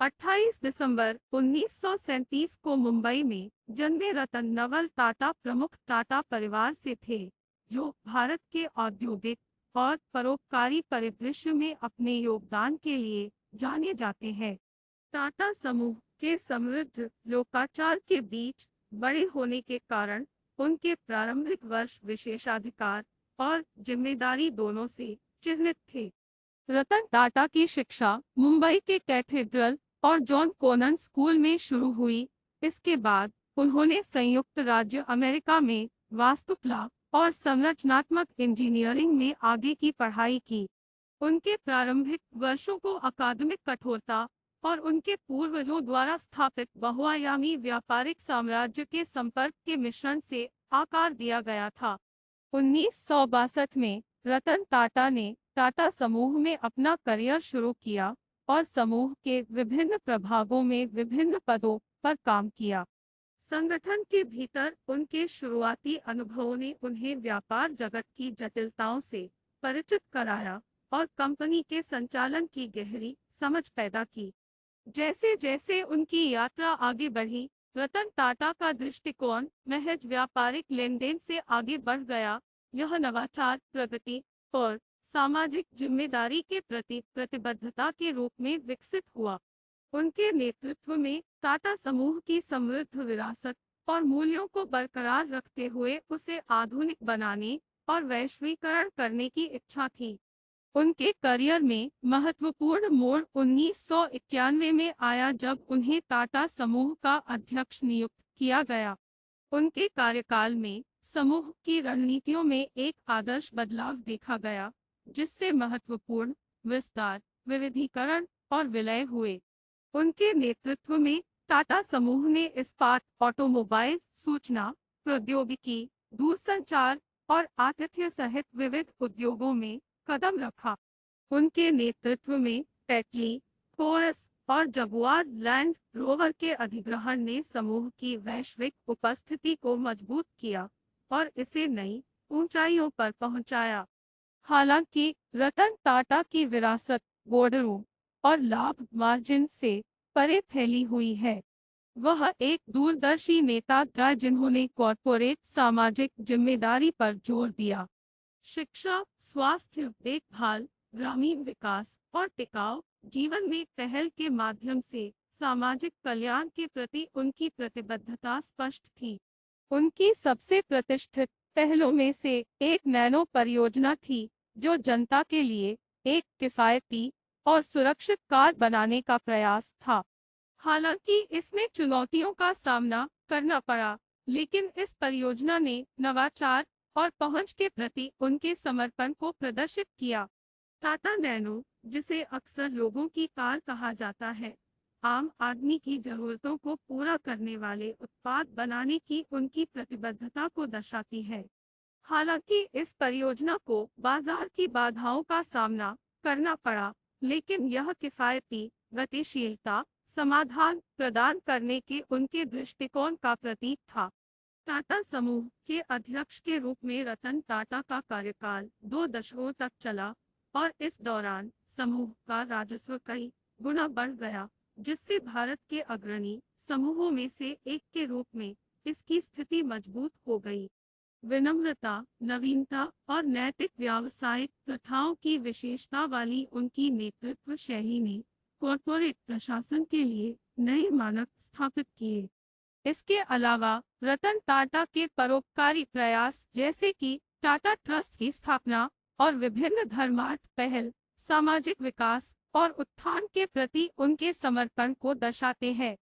28 दिसंबर 1937 को मुंबई में जन्मे रतन नवल टाटा प्रमुख टाटा परिवार से थे, जो भारत के औद्योगिक और परोपकारी परिदृश्य में अपने योगदान के लिए जाने जाते हैं। टाटा समूह के समृद्ध लोकाचार के बीच बड़े होने के कारण उनके प्रारंभिक वर्ष विशेषाधिकार और जिम्मेदारी दोनों से चिन्हित थे। रतन टाटा की शिक्षा मुंबई के कैथेड्रल और जॉन कोनन स्कूल में शुरू हुई। इसके बाद उन्होंने संयुक्त राज्य अमेरिका में वास्तुकला और संरचनात्मक इंजीनियरिंग में आगे की पढ़ाई की। उनके प्रारंभिक वर्षों को अकादमिक कठोरता और उनके पूर्वजों द्वारा स्थापित बहुआयामी व्यापारिक साम्राज्य के संपर्क के मिश्रण से आकार दिया गया था। 1962 में रतन टाटा ने टाटा समूह में अपना करियर शुरू किया और समूह के विभिन्न प्रभागों में विभिन्न पदों पर काम किया। संगठन के भीतर उनके शुरुआती अनुभवों ने उन्हें व्यापार जगत की जटिलताओं से परिचित कराया और कंपनी के संचालन की गहरी समझ पैदा की। जैसे जैसे उनकी यात्रा आगे बढ़ी, रतन टाटा का दृष्टिकोण महज व्यापारिक लेनदेन से आगे बढ़ गया। यह नवाचार, प्रगति और सामाजिक जिम्मेदारी के प्रति प्रतिबद्धता के रूप में विकसित हुआ। उनके नेतृत्व में टाटा समूह की समृद्ध विरासत और मूल्यों को बरकरार रखते हुए उसे आधुनिक बनाने और वैश्वीकरण करने की इच्छा थी। उनके करियर में महत्वपूर्ण मोड़ 1991 में आया, जब उन्हें टाटा समूह का अध्यक्ष नियुक्त किया गया। उनके कार्यकाल में समूह की रणनीतियों में एक आदर्श बदलाव देखा गया, जिससे महत्वपूर्ण विस्तार, विविधीकरण और विलय हुए। उनके नेतृत्व में टाटा समूह ने इस्पात, ऑटोमोबाइल, सूचना प्रौद्योगिकी, दूरसंचार और आतिथ्य सहित विविध उद्योगों में कदम रखा। उनके नेतृत्व में टेटली, कोरस और जगुआर लैंड रोवर के अधिग्रहण ने समूह की वैश्विक उपस्थिति को मजबूत किया और इसे नई ऊंचाइयों पर पहुंचाया। हालांकि रतन टाटा की विरासत बॉर्डरों और लाभ मार्जिन से परे फैली हुई है। वह एक दूरदर्शी नेता था जिन्होंने कॉर्पोरेट सामाजिक जिम्मेदारी पर जोर दिया। शिक्षा, स्वास्थ्य देखभाल, ग्रामीण विकास और टिकाऊ जीवन में पहल के माध्यम से सामाजिक कल्याण के प्रति उनकी प्रतिबद्धता स्पष्ट थी। उनकी सबसे प्रतिष्ठित पहलों में से एक नैनो परियोजना थी, जो जनता के लिए एक किफायती और सुरक्षित कार बनाने का प्रयास था। हालांकि इसमें चुनौतियों का सामना करना पड़ा, लेकिन इस परियोजना ने नवाचार और पहुंच के प्रति उनके समर्पण को प्रदर्शित किया। टाटा नैनो, जिसे अक्सर लोगों की कार कहा जाता है, आम आदमी की जरूरतों को पूरा करने वाले उत्पाद बनाने की उनकी प्रतिबद्धता को दर्शाती है। हालांकि इस परियोजना को बाजार की बाधाओं का सामना करना पड़ा, लेकिन यह किफायती गतिशीलता समाधान प्रदान करने के उनके दृष्टिकोण का प्रतीक था। टाटा समूह के अध्यक्ष के रूप में रतन टाटा का कार्यकाल 2 दशकों तक चला और इस दौरान समूह का राजस्व कई गुना बढ़ गया, जिससे भारत के अग्रणी समूहों में से एक के रूप में इसकी स्थिति मजबूत हो गई। विनम्रता, नवीनता और नैतिक व्यावसायिक प्रथाओं की विशेषता वाली उनकी नेतृत्व शैली ने कॉर्पोरेट प्रशासन के लिए नए मानक स्थापित किए। इसके अलावा रतन टाटा के परोपकारी प्रयास, जैसे कि टाटा ट्रस्ट की स्थापना और विभिन्न धर्मार्थ पहल, सामाजिक विकास और उत्थान के प्रति उनके समर्पण को दर्शाते हैं।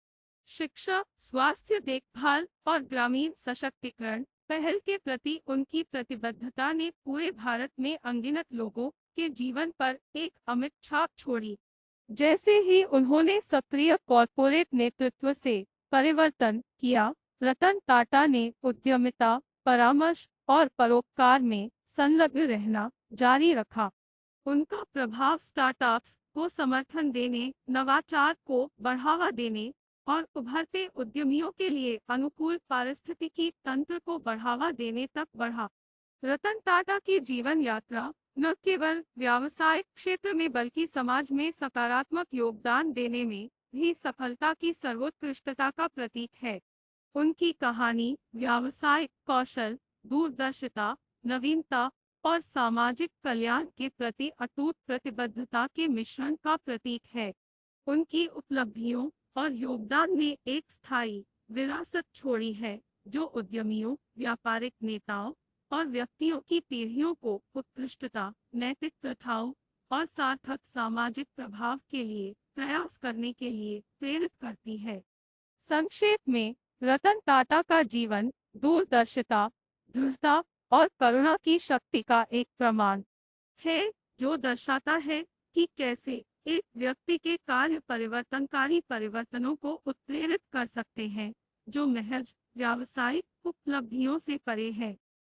शिक्षा, स्वास्थ्य देखभाल और ग्रामीण सशक्तिकरण पहल के प्रति उनकी प्रतिबद्धता ने पूरे भारत में अनगिनत लोगों के जीवन पर एक अमिट छाप छोड़ी। जैसे ही उन्होंने सक्रिय कॉर्पोरेट नेतृत्व से परिवर्तन किया, रतन टाटा ने उद्यमिता, परामर्श और परोपकार में संलग्न रहना जारी रखा। उनका प्रभाव स्टार्टअप्स को समर्थन देने, नवाचार को बढ़ावा देने और उभरते उद्यमियों के लिए अनुकूल पारिस्थितिकी तंत्र को बढ़ावा देने तक बढ़ा। रतन टाटा की जीवन यात्रा न केवल व्यावसायिक क्षेत्र में बल्कि समाज में सकारात्मक योगदान देने में भी सफलता की सर्वोत्कृष्टता का प्रतीक है। उनकी कहानी व्यावसायिक कौशल, दूरदर्शिता, नवीनता और सामाजिक कल्याण के प्रति अटूट प्रतिबद्धता के मिश्रण का प्रतीक है। उनकी उपलब्धियों और योगदान ने एक स्थायी विरासत छोड़ी है, जो उद्यमियों, व्यापारिक नेताओं और व्यक्तियों की पीढ़ियों को उत्कृष्टता, नैतिक प्रथाओं और सार्थक सामाजिक प्रभाव के लिए प्रयास करने के लिए प्रेरित करती है। संक्षेप में, रतन टाटा का जीवन दूरदर्शिता, दृढ़ता और करुणा की शक्ति का एक प्रमाण है, जो दर्शाता है कि कैसे एक व्यक्ति के कार्य परिवर्तनकारी परिवर्तनों को उत्प्रेरित कर सकते हैं, जो महज व्यावसायिक उपलब्धियों से परे है।